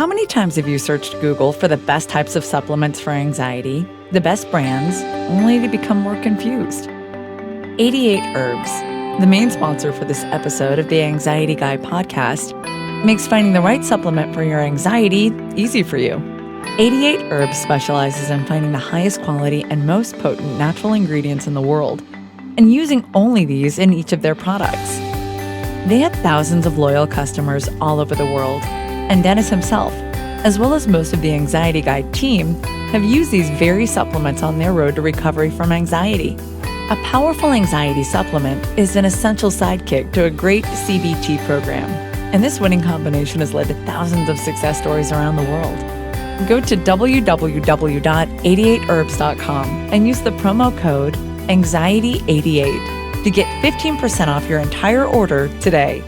How many times have you searched Google for the best types of supplements for anxiety, the best brands, only to become more confused? 88 Herbs, the main sponsor for this episode of the Anxiety Guy podcast, makes finding the right supplement for your anxiety easy for you. 88 Herbs specializes in finding the highest quality and most potent natural ingredients in the world, and using only these in each of their products. They have thousands of loyal customers all over the world, and Dennis himself, as well as most of the Anxiety Guide team, have used these very supplements on their road to recovery from anxiety. A powerful anxiety supplement is an essential sidekick to a great CBT program, and this winning combination has led to thousands of success stories around the world. Go to www.88herbs.com and use the promo code ANXIETY88 to get 15% off your entire order today.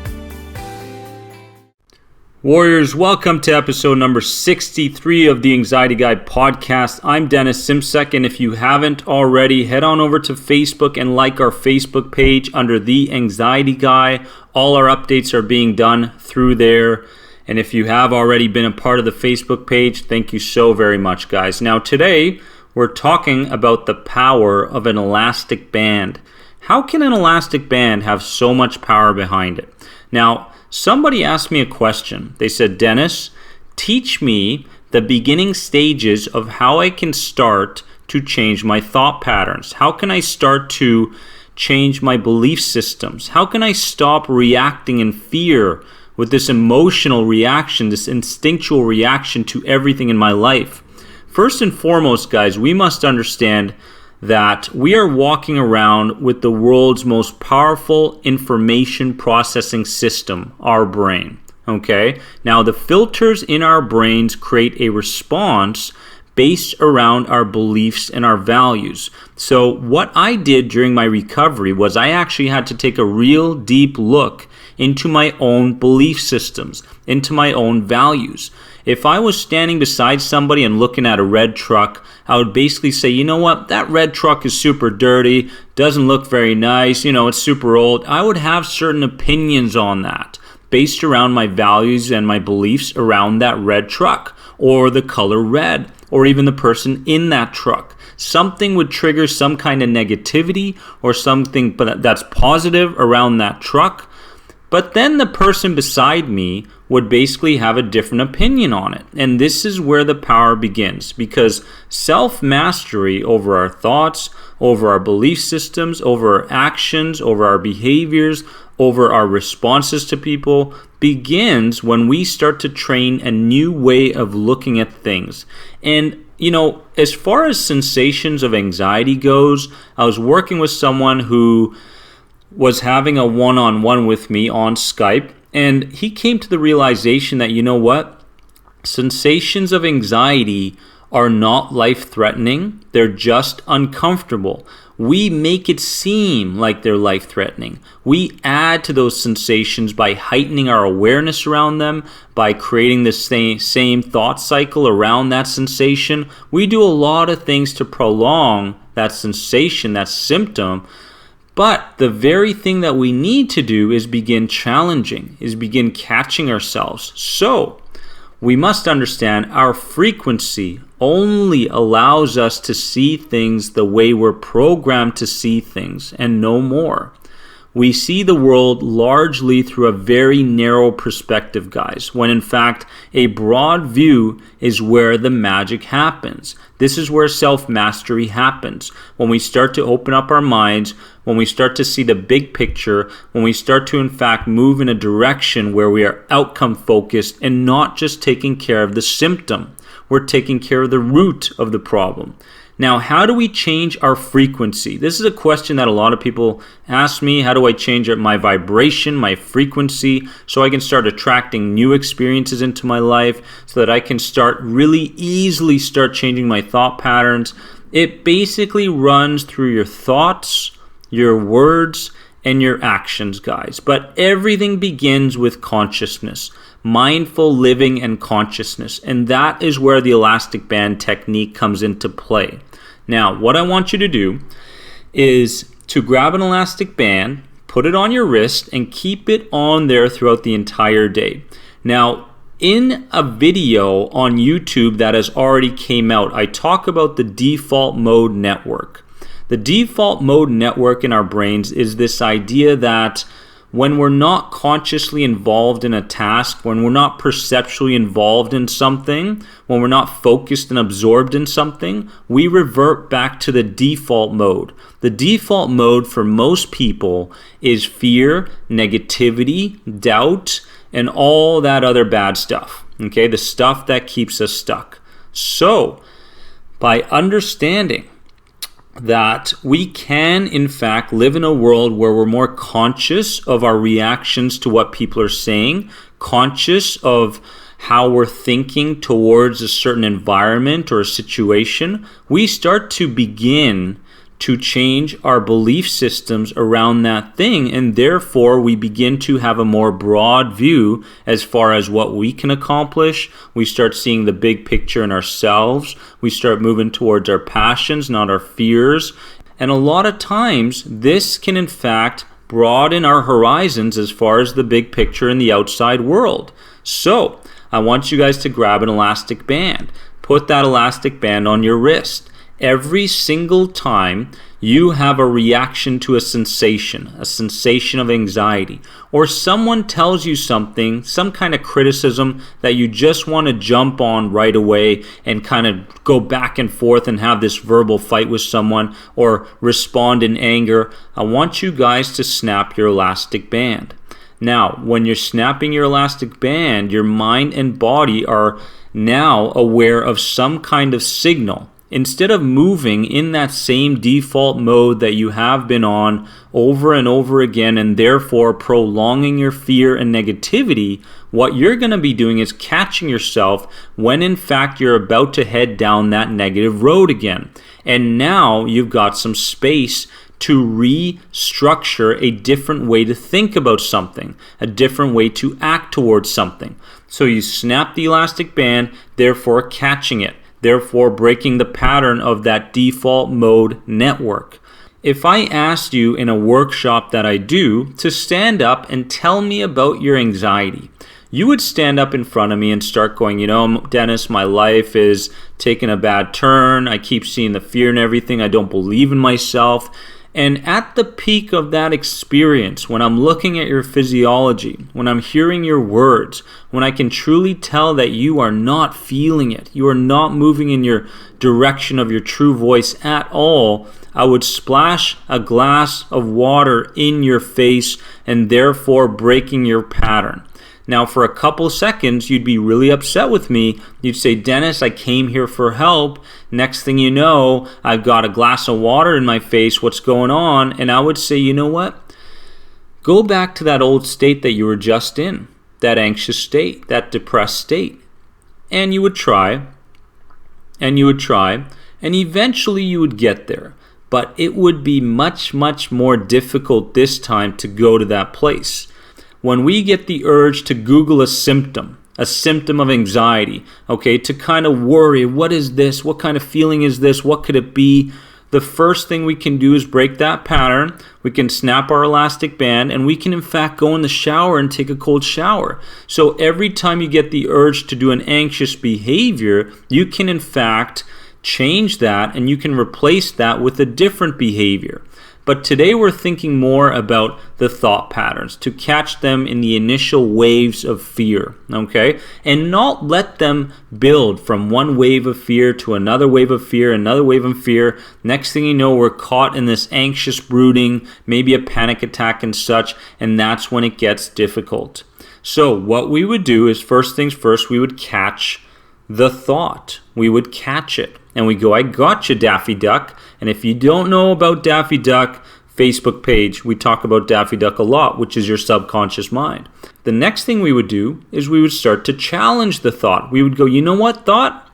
Warriors, welcome to episode number 63 of the Anxiety Guy podcast. I'm Dennis Simsek, and if you haven't already, head on over to Facebook and like our Facebook page under the Anxiety Guy. All our updates are being done through there. And if you have already been a part of the Facebook page, thank you so very much, guys. Now, today, we're talking about the power of an elastic band. How can an elastic band have so much power behind it? Now, somebody asked me a question. They said, Dennis, teach me the beginning stages of how I can start to change my thought patterns. How can I start to change my belief systems? How can I stop reacting in fear with this emotional reaction, this instinctual reaction to everything in my life? First and foremost, guys, we must understand that we are walking around with the world's most powerful information processing system, our brain. Okay? Now, the filters in our brains create a response based around our beliefs and our values. So what I did during my recovery was I actually had to take a real deep look into my own belief systems, into my own values. If I was standing beside somebody and looking at a red truck, I would basically say, you know what, that red truck is super dirty, doesn't look very nice, it's super old. I would have certain opinions on that based around my values and my beliefs around that red truck or the color red or even the person in that truck. Something would trigger some kind of negativity or something that's positive around that truck. But then the person beside me would basically have a different opinion on it. And this is where the power begins, because self-mastery over our thoughts, over our belief systems, over our actions, over our behaviors, over our responses to people begins when we start to train a new way of looking at things. And as far as sensations of anxiety goes, I was working with someone who was having a one-on-one with me on Skype, and he came to the realization that, sensations of anxiety are not life-threatening, they're just uncomfortable. We make it seem like they're life-threatening. We add to those sensations by heightening our awareness around them, by creating the same thought cycle around that sensation. We do a lot of things to prolong that sensation, that symptom. But the very thing that we need to do is begin challenging, is begin catching ourselves. So we must understand our frequency only allows us to see things the way we're programmed to see things and no more. We see the world largely through a very narrow perspective, guys, when in fact a broad view is where the magic happens. This is where self-mastery happens. When we start to open up our minds, when we start to see the big picture, when we start to in fact move in a direction where we are outcome focused and not just taking care of the symptom. We're taking care of the root of the problem. Now, how do we change our frequency? This is a question that a lot of people ask me. How do I change my vibration, my frequency, so I can start attracting new experiences into my life, so that I can really easily start changing my thought patterns? It basically runs through your thoughts, your words, and your actions, guys. But everything begins with consciousness, mindful living and consciousness. And that is where the elastic band technique comes into play. Now, what I want you to do is to grab an elastic band, put it on your wrist, and keep it on there throughout the entire day. Now, In a video on YouTube that has already came out, I talk about the default mode network. The default mode network in our brains is this idea that when we're not consciously involved in a task, when we're not perceptually involved in something, when we're not focused and absorbed in something, we revert back to the default mode. The default mode for most people is fear, negativity, doubt, and all that other bad stuff, okay? The stuff that keeps us stuck. So, by understanding that we can, in fact, live in a world where we're more conscious of our reactions to what people are saying, conscious of how we're thinking towards a certain environment or a situation, we start to begin to change our belief systems around that thing, and therefore we begin to have a more broad view as far as what we can accomplish. We start seeing the big picture in ourselves. We start moving towards our passions, not our fears. And a lot of times this can in fact broaden our horizons as far as the big picture in the outside world. So I want you guys to grab an elastic band. Put that elastic band on your wrist. Every single time you have a reaction to a sensation of anxiety, or someone tells you something, some kind of criticism that you just want to jump on right away and kind of go back and forth and have this verbal fight with someone or respond in anger, I want you guys to snap your elastic band. Now, when you're snapping your elastic band, your mind and body are now aware of some kind of signal. Instead of moving in that same default mode that you have been on over and over again and therefore prolonging your fear and negativity, what you're going to be doing is catching yourself when in fact you're about to head down that negative road again. And now you've got some space to restructure a different way to think about something, a different way to act towards something. So you snap the elastic band, therefore catching it, therefore breaking the pattern of that default mode network. If I asked you in a workshop that I do to stand up and tell me about your anxiety, you would stand up in front of me and start going, Dennis, my life is taking a bad turn. I keep seeing the fear and everything. I don't believe in myself. And at the peak of that experience, when I'm looking at your physiology, when I'm hearing your words, when I can truly tell that you are not feeling it, you are not moving in your direction of your true voice at all, I would splash a glass of water in your face and therefore breaking your pattern. Now, for a couple seconds, you'd be really upset with me. You'd say, Dennis, I came here for help. Next thing you know, I've got a glass of water in my face. What's going on? And I would say, you know what? Go back to that old state that you were just in, that anxious state, that depressed state. And you would try, and you would try, and eventually you would get there. But it would be much, much more difficult this time to go to that place. When we get the urge to Google a symptom of anxiety, okay, to kind of worry, what is this? What kind of feeling is this? What could it be? The first thing we can do is break that pattern. We can snap our elastic band, and we can in fact go in the shower and take a cold shower. So every time you get the urge to do an anxious behavior, you can in fact change that and you can replace that with a different behavior. But today we're thinking more about the thought patterns, to catch them in the initial waves of fear, okay? And not let them build from one wave of fear to another wave of fear, another wave of fear. Next thing you know, we're caught in this anxious brooding, maybe a panic attack and such, and that's when it gets difficult. So what we would do is, first things first, we would catch the thought. We would catch it. And we go, I got you, Daffy Duck. And if you don't know about Daffy Duck, Facebook page, we talk about Daffy Duck a lot, which is your subconscious mind. The next thing we would do is we would start to challenge the thought. We would go, you know what, thought?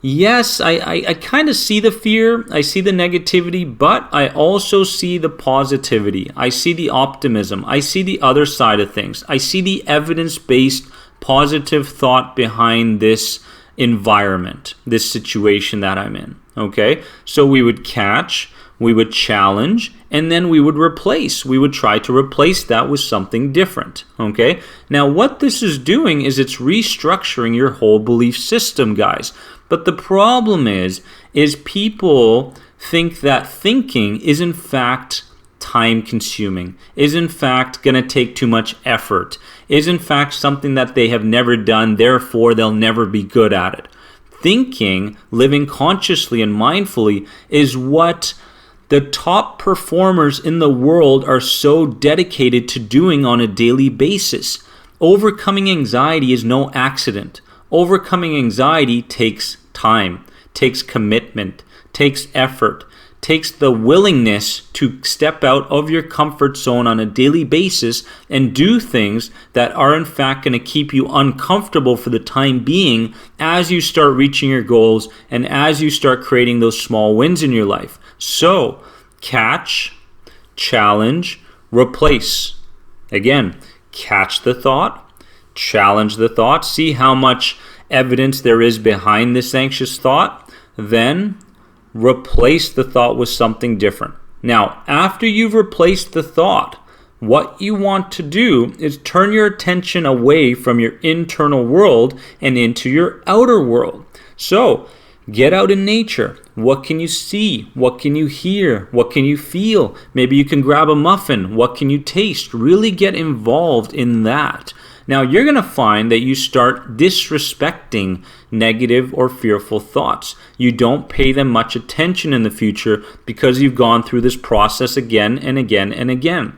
Yes, I kind of see the fear, I see the negativity, but I also see the positivity. I see the optimism. I see the other side of things. I see the evidence-based positive thought behind this environment, this situation that I'm in, okay? So we would catch, we would challenge, and then we would try to replace that with something different, okay? Now, what this is doing is it's restructuring your whole belief system, guys. But the problem is people think that thinking is in fact time consuming, is in fact going to take too much effort, is in fact something that they have never done, therefore they'll never be good at it. Thinking, living consciously and mindfully, is what the top performers in the world are so dedicated to doing on a daily basis. Overcoming anxiety is no accident. Overcoming anxiety takes time, takes commitment, takes effort, takes the willingness to step out of your comfort zone on a daily basis and do things that are in fact going to keep you uncomfortable for the time being as you start reaching your goals and as you start creating those small wins in your life. So, catch, challenge, replace. Again, catch the thought, challenge the thought, see how much evidence there is behind this anxious thought, then replace the thought with something different. Now, after you've replaced the thought, what you want to do is turn your attention away from your internal world and into your outer world. So, get out in nature. What can you see? What can you hear? What can you feel? Maybe you can grab a muffin. What can you taste? Really get involved in that. Now, you're going to find that you start disrespecting negative or fearful thoughts. You don't pay them much attention in the future because you've gone through this process again and again and again.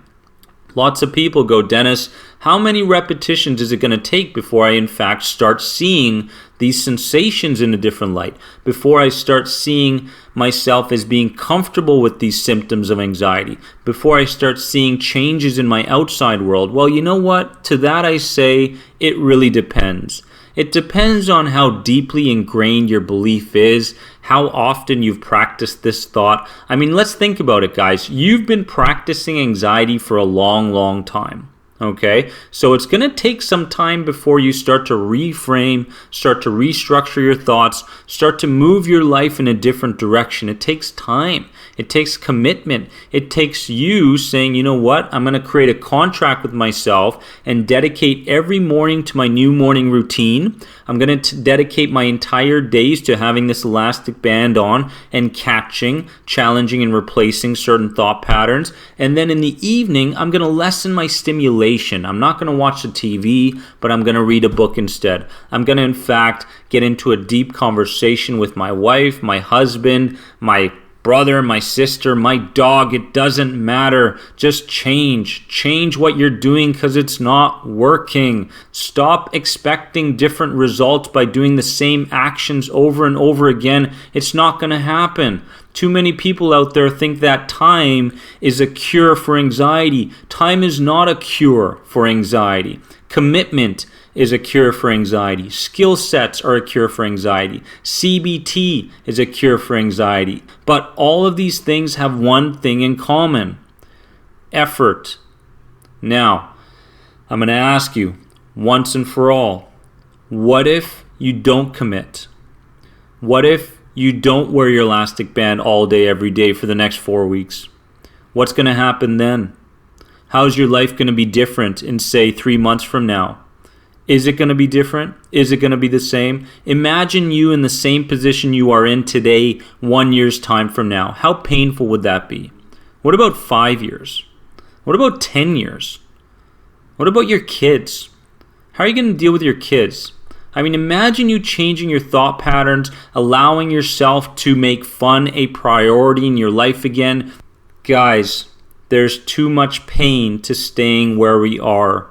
Lots of people go, Dennis, how many repetitions is it going to take before I in fact start seeing these sensations in a different light, before I start seeing myself as being comfortable with these symptoms of anxiety, before I start seeing changes in my outside world? Well, you know what? To that I say, it really depends. It depends on how deeply ingrained your belief is, how often you've practiced this thought. I mean, let's think about it, guys. You've been practicing anxiety for a long, long time. Okay, so it's going to take some time before you start to reframe, start to restructure your thoughts, start to move your life in a different direction. It takes time. It takes commitment. It takes you saying, you know what, I'm going to create a contract with myself and dedicate every morning to my new morning routine. I'm going to dedicate my entire days to having this elastic band on and catching, challenging, and replacing certain thought patterns. And then in the evening, I'm going to lessen my stimulation. I'm not going to watch the TV, but I'm going to read a book instead. I'm going to, in fact, get into a deep conversation with my wife, my husband, my brother, my sister, my dog. It doesn't matter. Just change what you're doing because it's not working. Stop expecting different results by doing the same actions over and over again. It's not going to happen. Too many people out there think that time is a cure for anxiety. Time is not a cure for anxiety. Commitment is a cure for anxiety. Skill sets are a cure for anxiety. CBT is a cure for anxiety. But all of these things have one thing in common: effort. Now, I'm going to ask you once and for all, what if you don't commit? What if you don't wear your elastic band all day, every day for the next 4 weeks? What's going to happen then? How's your life going to be different in, say, 3 months from now? Is it going to be different? Is it going to be the same? Imagine you in the same position you are in today, 1 year's time from now. How painful would that be? What about 5 years? What about 10 years? What about your kids? How are you going to deal with your kids? I mean, imagine you changing your thought patterns, allowing yourself to make fun a priority in your life again. Guys, there's too much pain to staying where we are.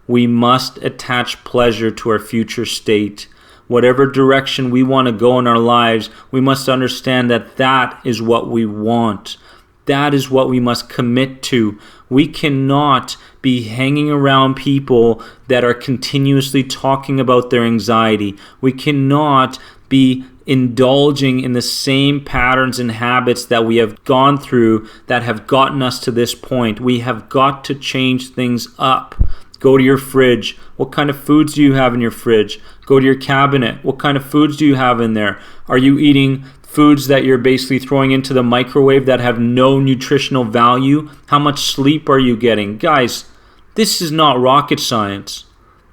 We must attach pleasure to our future state. Whatever direction we want to go in our lives, we must understand that that is what we want. That is what we must commit to. We cannot be hanging around people that are continuously talking about their anxiety. We cannot be indulging in the same patterns and habits that we have gone through that have gotten us to this point. We have got to change things up. Go to your fridge. What kind of foods do you have in your fridge? Go to your cabinet. What kind of foods do you have in there? Are you eating foods that you're basically throwing into the microwave that have no nutritional value? How much sleep are you getting? Guys, this is not rocket science.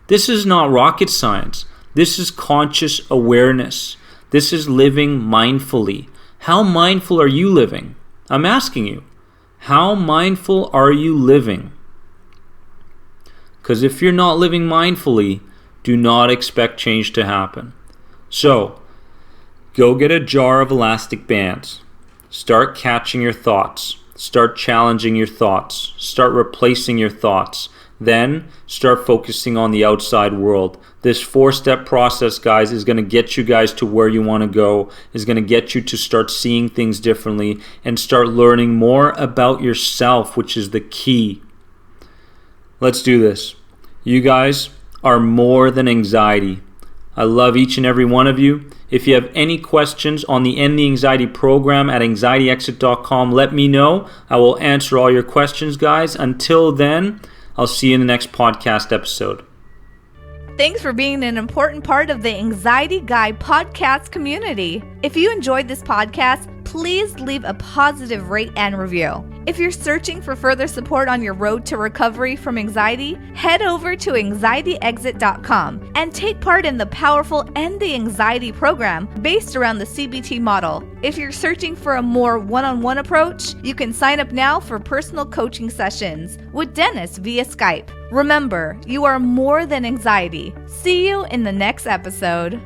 This is not rocket science. This is conscious awareness. This is living mindfully. How mindful are you living? I'm asking you. How mindful are you living? Because if you're not living mindfully, do not expect change to happen. So, go get a jar of elastic bands. Start catching your thoughts. Start challenging your thoughts. Start replacing your thoughts. Then start focusing on the outside world. This 4-step process, guys, is going to get you guys to where you want to go, is going to get you to start seeing things differently and start learning more about yourself, which is the key. Let's do this. You guys are more than anxiety. I love each and every one of you. If you have any questions on the End the Anxiety program at anxietyexit.com, let me know. I will answer all your questions, guys. Until then, I'll see you in the next podcast episode. Thanks for being an important part of the Anxiety Guy podcast community. If you enjoyed this podcast, please leave a positive rate and review. If you're searching for further support on your road to recovery from anxiety, head over to anxietyexit.com and take part in the powerful End the Anxiety program based around the CBT model. If you're searching for a more one-on-one approach, you can sign up now for personal coaching sessions with Dennis via Skype. Remember, you are more than anxiety. See you in the next episode.